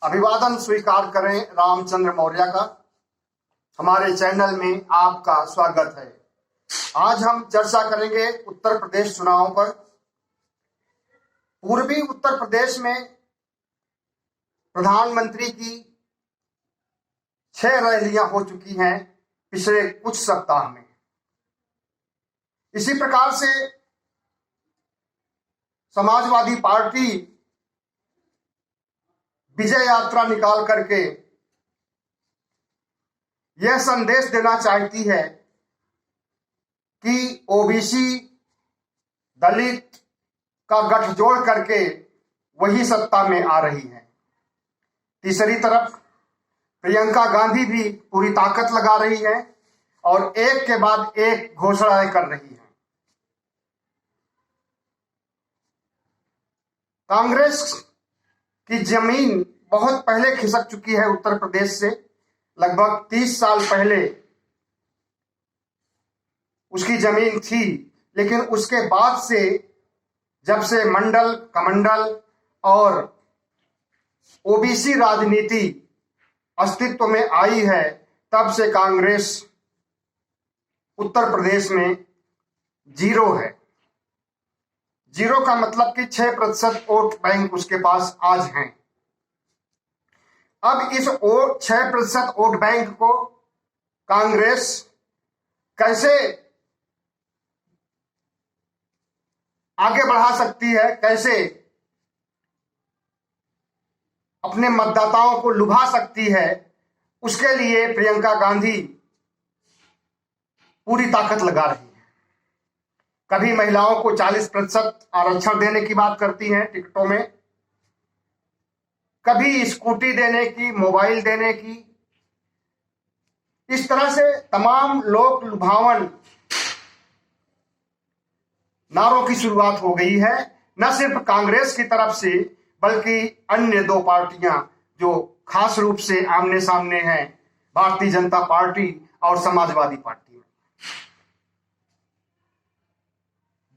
अभिवादन स्वीकार करें रामचंद्र मौर्य का। हमारे चैनल में आपका स्वागत है। आज हम चर्चा करेंगे उत्तर प्रदेश चुनाव पर। पूर्वी उत्तर प्रदेश में प्रधानमंत्री की 6 रैलियां हो चुकी हैं पिछले कुछ सप्ताह में। इसी प्रकार से समाजवादी पार्टी विजय यात्रा निकाल करके यह संदेश देना चाहती है कि ओबीसी दलित का गठजोड़ करके वही सत्ता में आ रही है। तीसरी तरफ प्रियंका गांधी भी पूरी ताकत लगा रही है और एक के बाद एक घोषणाएं कर रही है। कांग्रेस की जमीन बहुत पहले खिसक चुकी है उत्तर प्रदेश से। लगभग 30 साल पहले उसकी जमीन थी, लेकिन उसके बाद से जब से मंडल कमंडल और ओबीसी राजनीति अस्तित्व में आई है, तब से कांग्रेस उत्तर प्रदेश में जीरो है। जीरो का मतलब कि 6% वोट बैंक उसके पास आज हैं। अब इस 6% वोट बैंक को कांग्रेस कैसे आगे बढ़ा सकती है, कैसे अपने मतदाताओं को लुभा सकती है, उसके लिए प्रियंका गांधी पूरी ताकत लगा रही है। कभी महिलाओं को 40% आरक्षण देने की बात करती हैं टिकटों में, कभी स्कूटी देने की, मोबाइल देने की। इस तरह से तमाम लोक लुभावन नारों की शुरुआत हो गई है, न सिर्फ कांग्रेस की तरफ से बल्कि अन्य 2 पार्टियां जो खास रूप से आमने सामने हैं, भारतीय जनता पार्टी और समाजवादी पार्टी।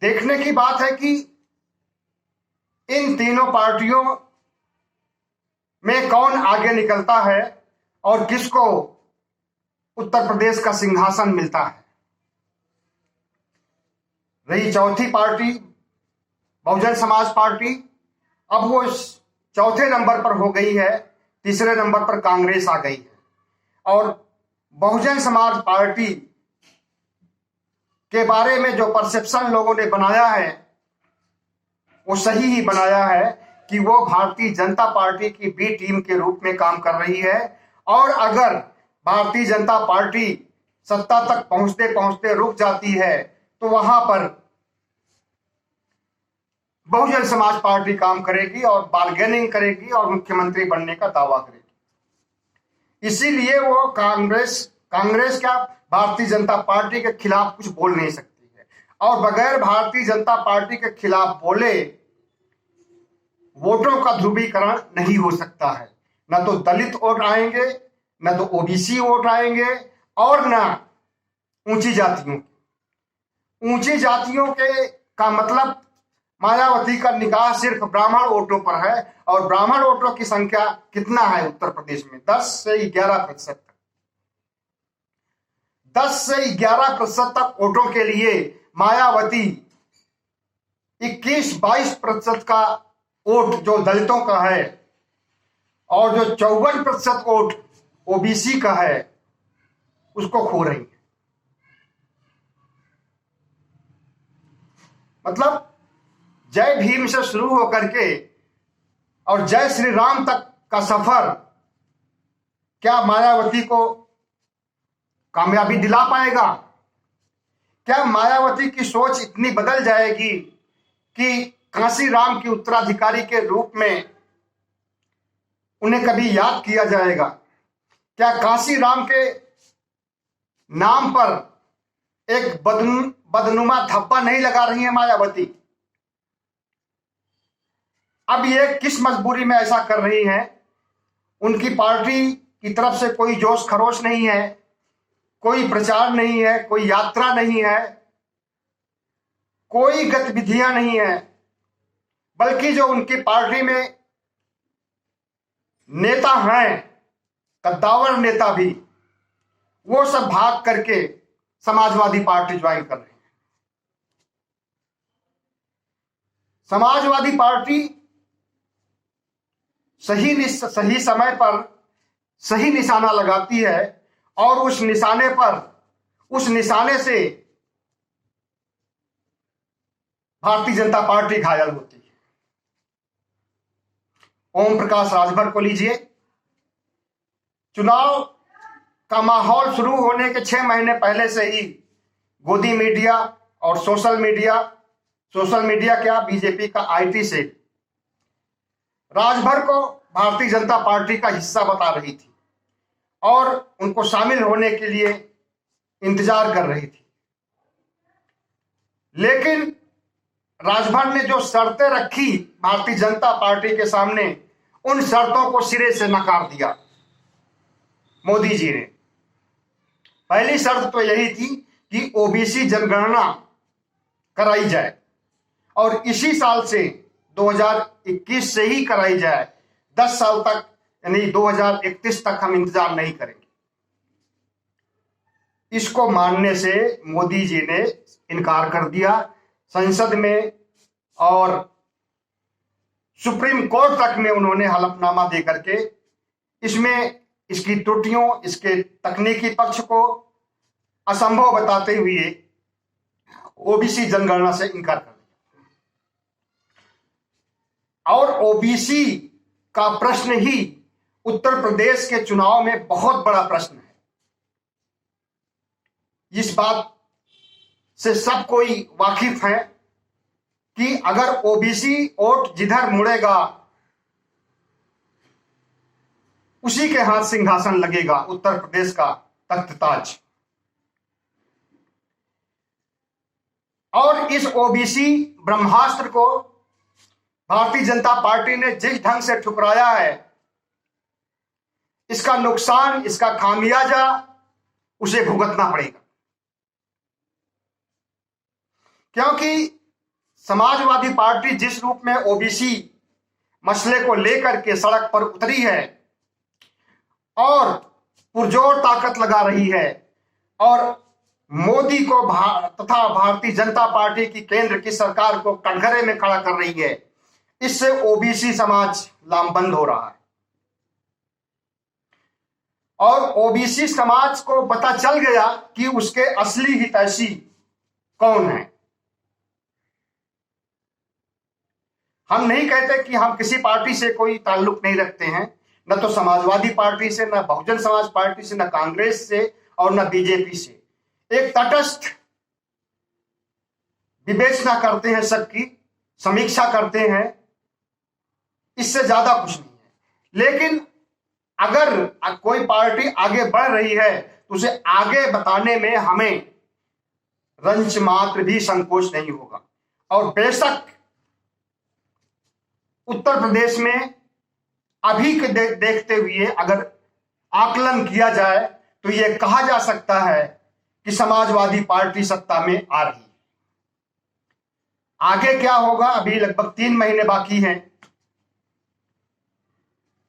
देखने की बात है कि इन तीनों पार्टियों में कौन आगे निकलता है और किसको उत्तर प्रदेश का सिंहासन मिलता है। रही चौथी पार्टी बहुजन समाज पार्टी, अब वो 4थे नंबर पर हो गई है, 3रे नंबर पर कांग्रेस आ गई है। और बहुजन समाज पार्टी के बारे में जो परसेप्शन लोगों ने बनाया है वो सही ही बनाया है कि वो भारतीय जनता पार्टी की बी टीम के रूप में काम कर रही है। और अगर भारतीय जनता पार्टी सत्ता तक पहुंचते पहुंचते रुक जाती है तो वहां पर बहुजन समाज पार्टी काम करेगी और बार्गेनिंग करेगी और मुख्यमंत्री बनने का दावा करेगी। इसीलिए वो कांग्रेस क्या भारतीय जनता पार्टी के खिलाफ कुछ बोल नहीं सकती है। और बगैर भारतीय जनता पार्टी के खिलाफ बोले वोटों का ध्रुवीकरण नहीं हो सकता है। न तो दलित वोट आएंगे, न तो ओबीसी वोट आएंगे, और न ऊंची जातियों के। ऊंची जातियों के का मतलब मायावती का निगाह सिर्फ ब्राह्मण वोटों पर है। और ब्राह्मण वोटों की संख्या कितना है उत्तर प्रदेश में? 10 से 11%। 10 से 11% तक वोटों के लिए मायावती 21-22% का वोट जो दलितों का है और जो 54% वोट ओबीसी का है उसको खो रही है। मतलब जय भीम से शुरू होकर के और जय श्री राम तक का सफर क्या मायावती को कामयाबी दिला पाएगा? क्या मायावती की सोच इतनी बदल जाएगी कि कांसी राम की उत्तराधिकारी के रूप में उन्हें कभी याद किया जाएगा? क्या कांसी राम के नाम पर एक बदनुमा धब्बा नहीं लगा रही है मायावती? अब ये किस मजबूरी में ऐसा कर रही हैं? उनकी पार्टी की तरफ से कोई जोश खरोश नहीं है, कोई प्रचार नहीं है, कोई यात्रा नहीं है, कोई गतिविधियां नहीं है, बल्कि जो उनकी पार्टी में नेता हैं, कद्दावर नेता भी, वो सब भाग करके समाजवादी पार्टी ज्वाइन कर रहे हैं। समाजवादी पार्टी सही समय पर सही निशाना लगाती है और उस निशाने से भारतीय जनता पार्टी घायल होती है। ओम प्रकाश राजभर को लीजिए, चुनाव का माहौल शुरू होने के 6 महीने पहले से ही गोदी मीडिया और सोशल मीडिया क्या, बीजेपी का आईटी सेल राजभर को भारतीय जनता पार्टी का हिस्सा बता रही थी और उनको शामिल होने के लिए इंतजार कर रही थी। लेकिन राजभर ने जो शर्तें रखी भारतीय जनता पार्टी के सामने, उन शर्तों को सिरे से नकार दिया मोदी जी ने। पहली शर्त तो यही थी कि ओबीसी जनगणना कराई जाए और इसी साल से 2021 से ही कराई जाए। 10 साल तक यानी 2031 तक हम इंतजार नहीं करेंगे। इसको मानने से मोदी जी ने इनकार कर दिया। संसद में और सुप्रीम कोर्ट तक में उन्होंने हलफनामा दे करके इसकी त्रुटियों, इसके तकनीकी पक्ष को असंभव बताते हुए ओबीसी जनगणना से इनकार कर दिया। और ओबीसी का प्रश्न ही उत्तर प्रदेश के चुनाव में बहुत बड़ा प्रश्न है। इस बात से सब कोई वाकिफ है कि अगर ओबीसी वोट जिधर मुड़ेगा उसी के हाथ सिंहासन लगेगा, उत्तर प्रदेश का तख्तताज। और इस ओबीसी ब्रह्मास्त्र को भारतीय जनता पार्टी ने जिस ढंग से ठुकराया है, इसका नुकसान, इसका खामियाजा उसे भुगतना पड़ेगा। क्योंकि समाजवादी पार्टी जिस रूप में ओबीसी मसले को लेकर के सड़क पर उतरी है और पुरजोर ताकत लगा रही है और मोदी को तथा भारतीय जनता पार्टी की केंद्र की सरकार को कटघरे में खड़ा कर रही है, इससे ओबीसी समाज लामबंद हो रहा है। और ओबीसी समाज को पता चल गया कि उसके असली हितैषी कौन है। हम नहीं कहते कि हम किसी पार्टी से कोई ताल्लुक नहीं रखते हैं, न तो समाजवादी पार्टी से, न बहुजन समाज पार्टी से, न कांग्रेस से और न बीजेपी से। एक तटस्थ विवेचना करते हैं, सबकी समीक्षा करते हैं, इससे ज्यादा कुछ नहीं है। लेकिन अगर कोई पार्टी आगे बढ़ रही है तो उसे आगे बताने में हमें रंच मात्र भी संकोच नहीं होगा। और बेशक उत्तर प्रदेश में अभी के देखते हुए अगर आकलन किया जाए तो यह कहा जा सकता है कि समाजवादी पार्टी सत्ता में आ रही है। आगे क्या होगा, अभी लगभग 3 महीने बाकी हैं।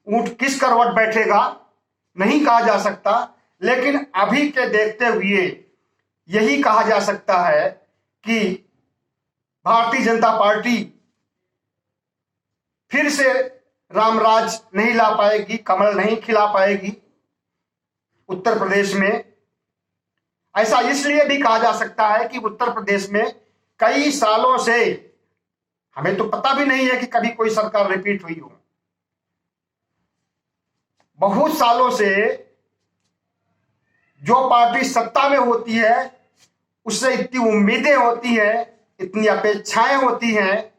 ऊंट किस करवट बैठेगा नहीं कहा जा सकता, लेकिन अभी के देखते हुए यही कहा जा सकता है कि भारतीय जनता पार्टी फिर से रामराज नहीं ला पाएगी, कमल नहीं खिला पाएगी उत्तर प्रदेश में। ऐसा इसलिए भी कहा जा सकता है कि उत्तर प्रदेश में कई सालों से, हमें तो पता भी नहीं है कि कभी कोई सरकार रिपीट हुई हो, बहुत सालों से जो पार्टी सत्ता में होती है उससे इतनी उम्मीदें होती हैं, इतनी अपेक्षाएं होती हैं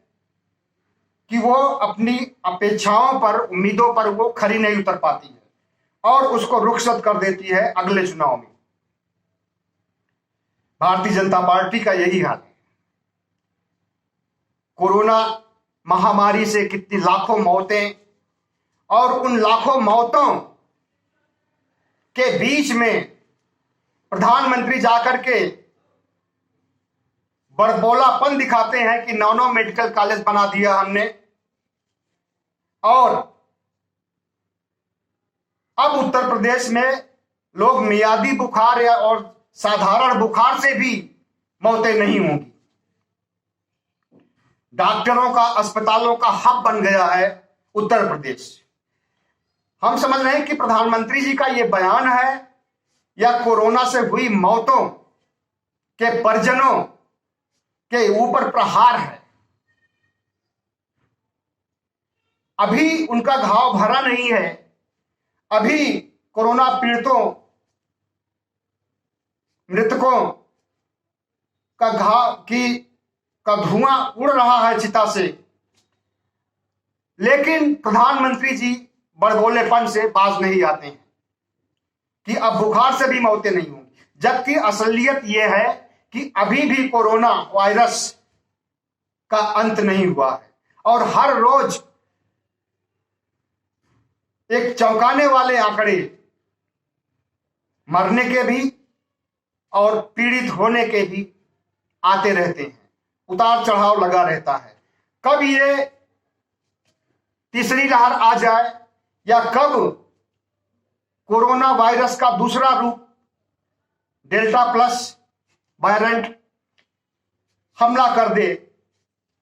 कि वो अपनी अपेक्षाओं पर, उम्मीदों पर वो खरी नहीं उतर पाती है और उसको रुखसत कर देती है अगले चुनाव में। भारतीय जनता पार्टी का यही हाल है। कोरोना महामारी से कितनी लाखों मौतें, और उन लाखों मौतों के बीच में प्रधानमंत्री जाकर के बड़बोलापन दिखाते हैं कि 9 मेडिकल कॉलेज बना दिया हमने और अब उत्तर प्रदेश में लोग मियादी बुखार या और साधारण बुखार से भी मौतें नहीं होंगी। डॉक्टरों का, अस्पतालों का हब बन गया है उत्तर प्रदेश। हम समझ रहे हैं कि प्रधानमंत्री जी का यह बयान है या कोरोना से हुई मौतों के परिजनों के ऊपर प्रहार है। अभी उनका घाव भरा नहीं है, अभी कोरोना पीड़ितों, मृतकों का घाव का धुआं उड़ रहा है चिता से, लेकिन प्रधानमंत्री जी बड़बोलेपन से बाज नहीं आते हैं कि अब बुखार से भी मौतें नहीं होंगी। जबकि असलियत यह है कि अभी भी कोरोना वायरस का अंत नहीं हुआ है और हर रोज एक चौंकाने वाले आंकड़े मरने के भी और पीड़ित होने के भी आते रहते हैं। उतार चढ़ाव लगा रहता है। कब ये तीसरी लहर आ जाए या कब कोरोना वायरस का दूसरा रूप डेल्टा प्लस वेरिएंट हमला कर दे,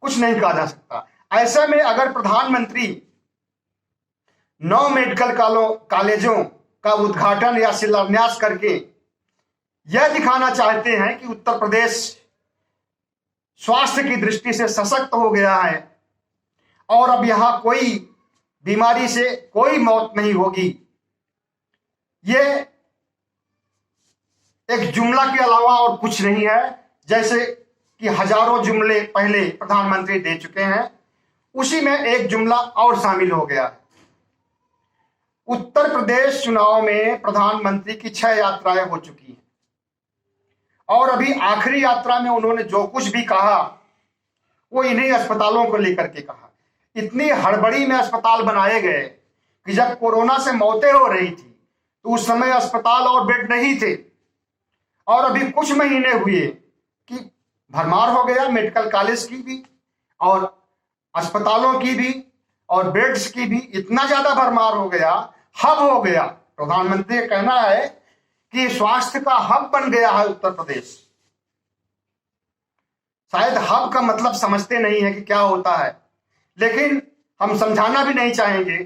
कुछ नहीं कहा जा सकता। ऐसे में अगर प्रधानमंत्री 9 मेडिकल कॉलेजों का उद्घाटन या शिलान्यास करके यह दिखाना चाहते हैं कि उत्तर प्रदेश स्वास्थ्य की दृष्टि से सशक्त हो गया है और अब यहां कोई बीमारी से कोई मौत नहीं होगी, यह एक जुमला के अलावा और कुछ नहीं है। जैसे कि हजारों जुमले पहले प्रधानमंत्री दे चुके हैं, उसी में एक जुमला और शामिल हो गया है। उत्तर प्रदेश चुनाव में प्रधानमंत्री की 6 यात्राएं हो चुकी हैं और अभी आखिरी यात्रा में उन्होंने जो कुछ भी कहा वो इन्हीं अस्पतालों को लेकर के कहा। इतनी हड़बड़ी में अस्पताल बनाए गए कि जब कोरोना से मौतें हो रही थी तो उस समय अस्पताल और बेड नहीं थे, और अभी कुछ महीने हुए कि भरमार हो गया मेडिकल कॉलेज की भी और अस्पतालों की भी और बेड्स की भी। इतना ज्यादा भरमार हो गया, हब हो गया। प्रधानमंत्री का कहना है कि स्वास्थ्य का हब बन गया है उत्तर प्रदेश। शायद हब का मतलब समझते नहीं है कि क्या होता है, लेकिन हम समझाना भी नहीं चाहेंगे।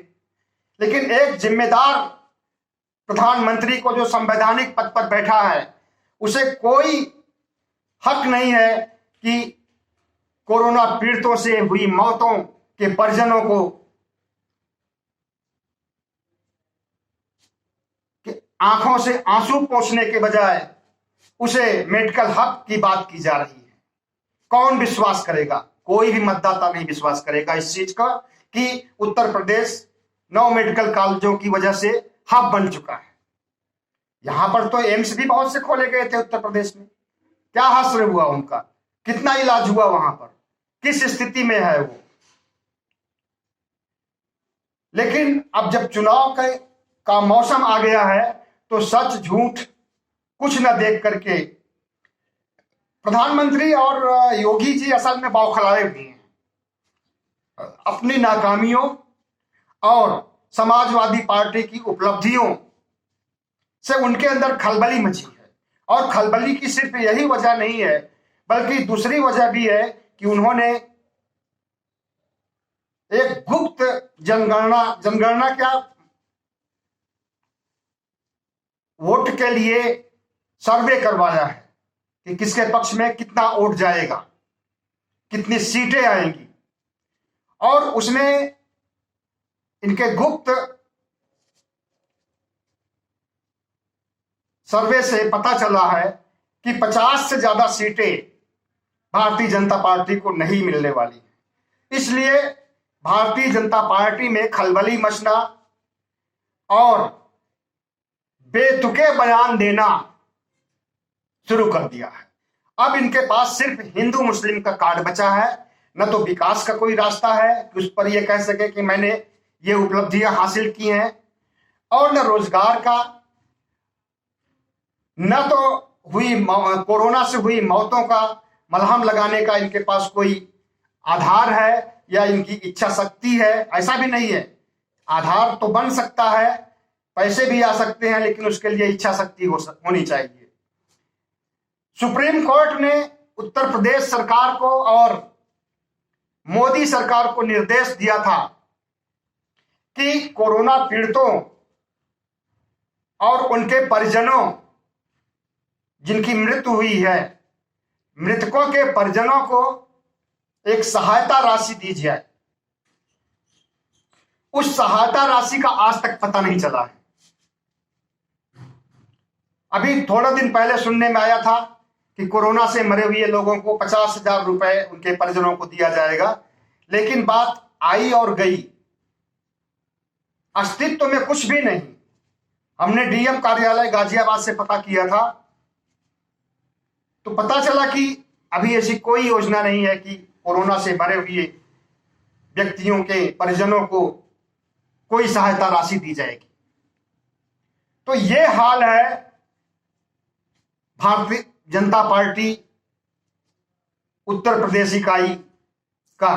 लेकिन एक जिम्मेदार प्रधानमंत्री को जो संवैधानिक पद पर बैठा है, उसे कोई हक नहीं है कि कोरोना पीड़ितों से हुई मौतों के परिजनों को आंखों से आंसू पोंछने के बजाय उसे मेडिकल हब की बात की जा रही है। कौन विश्वास करेगा? कोई भी मतदाता नहीं विश्वास करेगा इस चीज का कि उत्तर प्रदेश 9 मेडिकल कॉलेजों की वजह से हब बन चुका है। यहां पर तो एम्स भी बहुत से खोले गए थे उत्तर प्रदेश में। क्या हासिल हुआ उनका? कितना इलाज हुआ वहां पर? किस स्थिति में है वो? लेकिन अब जब चुनाव का मौसम आ गया है तो सच झूठ कुछ न देख करके प्रधानमंत्री और योगी जी असल में बौखलाए हुए हैं। अपनी नाकामियों और समाजवादी पार्टी की उपलब्धियों से उनके अंदर खलबली मची है, और खलबली की सिर्फ यही वजह नहीं है बल्कि दूसरी वजह भी है कि उन्होंने एक गुप्त जनगणना क्या वोट के लिए सर्वे करवाया है कि किसके पक्ष में कितना वोट जाएगा, कितनी सीटें आएंगी, और उसमें इनके गुप्त सर्वे से पता चला है कि 50 से ज्यादा सीटें भारतीय जनता पार्टी को नहीं मिलने वाली है। इसलिए भारतीय जनता पार्टी में खलबली मचना और बेतुके बयान देना शुरू कर दिया है। अब इनके पास सिर्फ हिंदू मुस्लिम का कार्ड बचा है, न तो विकास का कोई रास्ता है कि उस पर यह कह सके कि मैंने ये उपलब्धियां हासिल की हैं, और न रोजगार का, न तो कोरोना से हुई मौतों का मलहम लगाने का इनके पास कोई आधार है या इनकी इच्छा शक्ति है। ऐसा भी नहीं है। आधार तो बन सकता है पैसे भी आ सकते हैं, लेकिन उसके लिए इच्छा शक्ति होनी चाहिए। सुप्रीम कोर्ट ने उत्तर प्रदेश सरकार को और मोदी सरकार को निर्देश दिया था कि कोरोना पीड़ितों और उनके परिजनों जिनकी मृत्यु हुई है, मृतकों के परिजनों को एक सहायता राशि दी जाए। उस सहायता राशि का आज तक पता नहीं चला है। अभी थोड़ा दिन पहले सुनने में आया था कि कोरोना से मरे हुए लोगों को 50,000 रुपए उनके परिजनों को दिया जाएगा, लेकिन बात आई और गई, अस्तित्व में कुछ भी नहीं। हमने डीएम कार्यालय गाजियाबाद से पता किया था, तो पता चला कि अभी ऐसी कोई योजना नहीं है कि कोरोना से मरे हुए व्यक्तियों के परिजनों को कोई सहायता राशि दी जाएगी। तो ये हाल है भारतीय जनता पार्टी उत्तर प्रदेश इकाई का।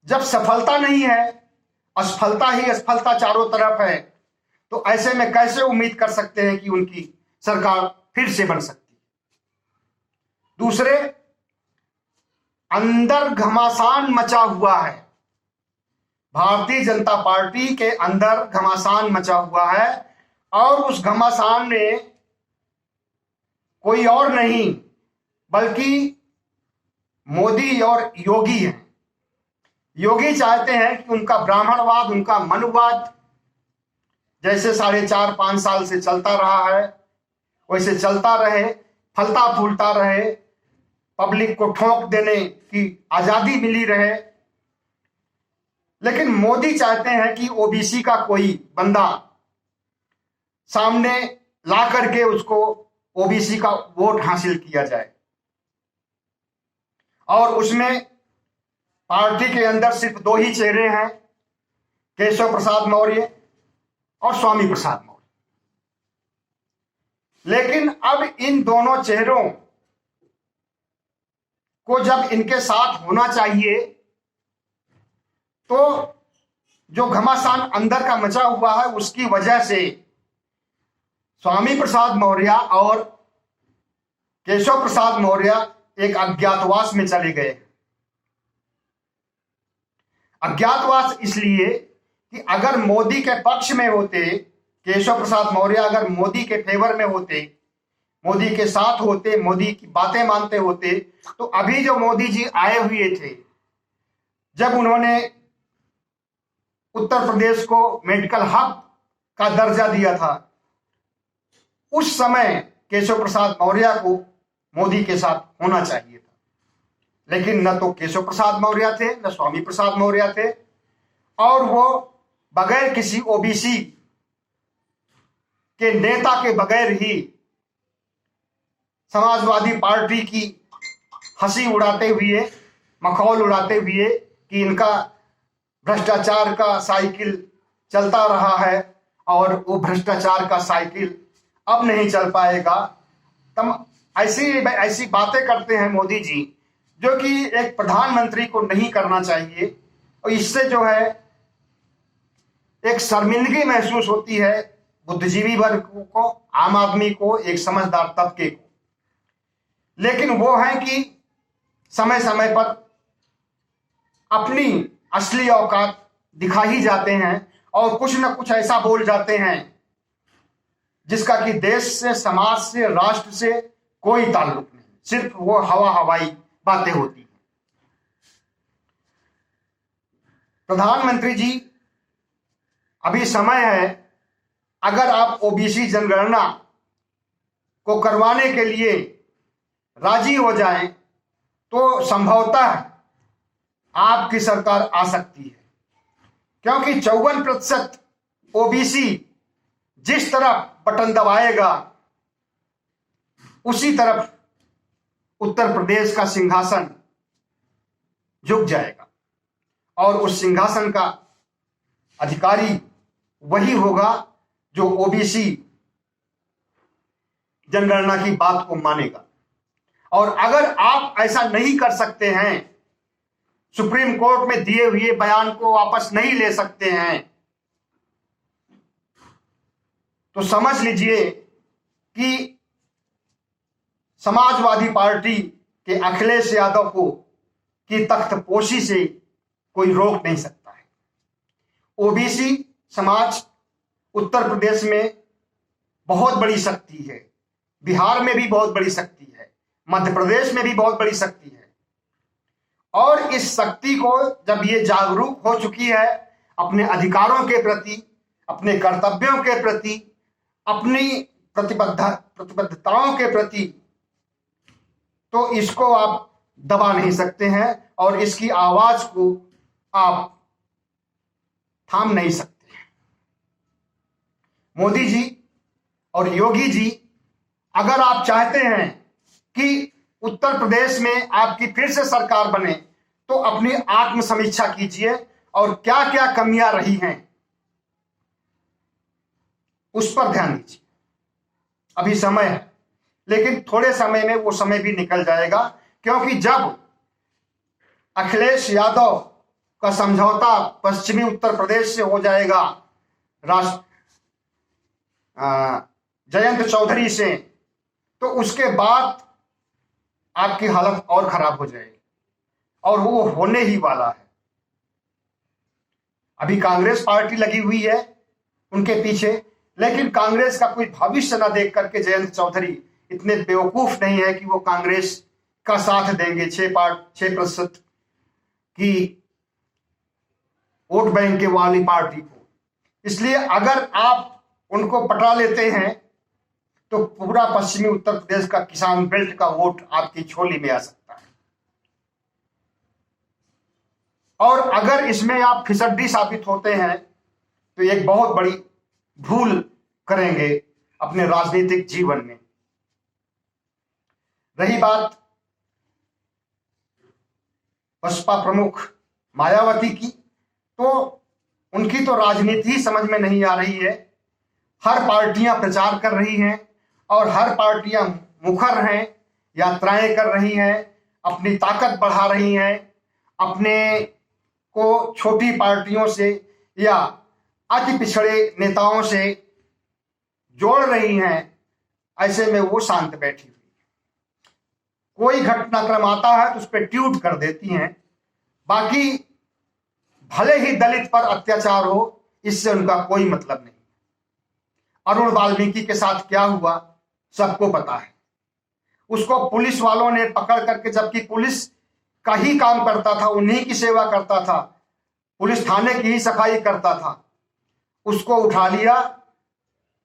जब सफलता नहीं है, असफलता ही असफलता चारों तरफ है, तो ऐसे में कैसे उम्मीद कर सकते हैं कि उनकी सरकार फिर से बन सकती है। दूसरे, अंदर घमासान मचा हुआ है, भारतीय जनता पार्टी के अंदर घमासान मचा हुआ है, और उस घमासान में कोई और नहीं बल्कि मोदी और योगी हैं। योगी चाहते हैं कि उनका ब्राह्मणवाद, उनका मनुवाद जैसे 4.5-5 साल से चलता रहा है वैसे चलता रहे, फलता फूलता रहे, पब्लिक को ठोक देने की आजादी मिली रहे। लेकिन मोदी चाहते हैं कि ओबीसी का कोई बंदा सामने ला करके उसको ओबीसी का वोट हासिल किया जाए, और उसमें पार्टी के अंदर सिर्फ 2 ही चेहरे हैं, केशव प्रसाद मौर्य और स्वामी प्रसाद मौर्य। लेकिन अब इन दोनों चेहरों को जब इनके साथ होना चाहिए, तो जो घमासान अंदर का मचा हुआ है उसकी वजह से स्वामी प्रसाद मौर्य और केशव प्रसाद मौर्य एक अज्ञातवास में चले गए। अज्ञातवास इसलिए कि अगर मोदी के पक्ष में होते, केशव प्रसाद मौर्य अगर मोदी के फेवर में होते, मोदी के साथ होते, मोदी की बातें मानते होते, तो अभी जो मोदी जी आए हुए थे, जब उन्होंने उत्तर प्रदेश को मेडिकल हब का दर्जा दिया था, उस समय केशव प्रसाद मौर्य को मोदी के साथ होना चाहिए था। लेकिन न तो केशव प्रसाद मौर्य थे, न स्वामी प्रसाद मौर्य थे, और वो बगैर किसी ओबीसी के नेता के बगैर ही समाजवादी पार्टी की हंसी उड़ाते हुए, मखौल उड़ाते हुए कि इनका भ्रष्टाचार का साइकिल चलता रहा है और वो भ्रष्टाचार का साइकिल अब नहीं चल पाएगा। तम ऐसी बातें करते हैं मोदी जी, जो कि एक प्रधानमंत्री को नहीं करना चाहिए, और इससे जो है एक शर्मिंदगी महसूस होती है बुद्धिजीवी वर्ग को, आम आदमी को, एक समझदार तबके को। लेकिन वो है कि समय समय पर अपनी असली औकात दिखा ही जाते हैं और कुछ न कुछ ऐसा बोल जाते हैं जिसका कि देश से, समाज से, राष्ट्र से कोई ताल्लुक नहीं, सिर्फ वो हवाई बातें होती हैं। प्रधानमंत्री जी, अभी समय है, अगर आप ओबीसी जनगणना को करवाने के लिए राजी हो जाएं, तो संभवतः आपकी सरकार आ सकती है, क्योंकि 54% ओबीसी जिस तरफ बटन दबाएगा उसी तरफ उत्तर प्रदेश का सिंहासन झुक जाएगा, और उस सिंहासन का अधिकारी वही होगा जो ओबीसी जनगणना की बात को मानेगा। और अगर आप ऐसा नहीं कर सकते हैं, सुप्रीम कोर्ट में दिए हुए बयान को वापस नहीं ले सकते हैं, तो समझ लीजिए कि समाजवादी पार्टी के अखिलेश यादव को की तख्तपोशी से कोई रोक नहीं सकता है। ओबीसी समाज उत्तर प्रदेश में बहुत बड़ी शक्ति है, बिहार में भी बहुत बड़ी शक्ति है, मध्य प्रदेश में भी बहुत बड़ी शक्ति है। और इस शक्ति को जब ये जागरूक हो चुकी है अपने अधिकारों के प्रति, अपने कर्तव्यों के प्रति, अपनी प्रतिबद्धताओं के प्रति, तो इसको आप दबा नहीं सकते हैं और इसकी आवाज को आप थाम नहीं सकते हैं। मोदी जी और योगी जी, अगर आप चाहते हैं कि उत्तर प्रदेश में आपकी फिर से सरकार बने, तो अपनी आत्मसमीक्षा कीजिए और क्या क्या कमियां रही हैं उस पर ध्यान दीजिए। अभी समय है, लेकिन थोड़े समय में वो समय भी निकल जाएगा, क्योंकि जब अखिलेश यादव का समझौता पश्चिमी उत्तर प्रदेश से हो जाएगा जयंत चौधरी से, तो उसके बाद आपकी हालत और खराब हो जाएगी, और वो होने ही वाला है। अभी कांग्रेस पार्टी लगी हुई है उनके पीछे, लेकिन कांग्रेस का कोई भविष्य न देख करके जयंत चौधरी इतने बेवकूफ नहीं है कि वो कांग्रेस का साथ देंगे 6% की वोट बैंक के वाली पार्टी को। इसलिए अगर आप उनको पटा लेते हैं तो पूरा पश्चिमी उत्तर प्रदेश का किसान बेल्ट का वोट आपकी झोली में आ सकता है। और अगर इसमें आप फिसड्डी साबित होते हैं तो एक बहुत बड़ी भूल करेंगे अपने राजनीतिक जीवन में। रही बात बसपा प्रमुख मायावती की, तो उनकी तो राजनीति ही समझ में नहीं आ रही है। हर पार्टियां प्रचार कर रही हैं और हर पार्टियां मुखर हैं, यात्राएं कर रही हैं, अपनी ताकत बढ़ा रही हैं, अपने को छोटी पार्टियों से या अति पिछड़े नेताओं से जोड़ रही हैं। ऐसे में वो शांत बैठी हुई, कोई घटनाक्रम आता है तो उस पर ट्वीट कर देती हैं। बाकी भले ही दलित पर अत्याचार हो, इससे उनका कोई मतलब नहीं। अरुण वाल्मीकि के साथ क्या हुआ सबको पता है। उसको पुलिस वालों ने पकड़ करके, जबकि पुलिस का ही काम करता था, उन्हीं की सेवा करता था, पुलिस थाने की ही सफाई करता था, उसको उठा लिया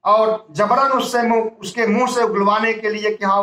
और जबरन उसके मुंह से उगलवाने के लिए कि हाँ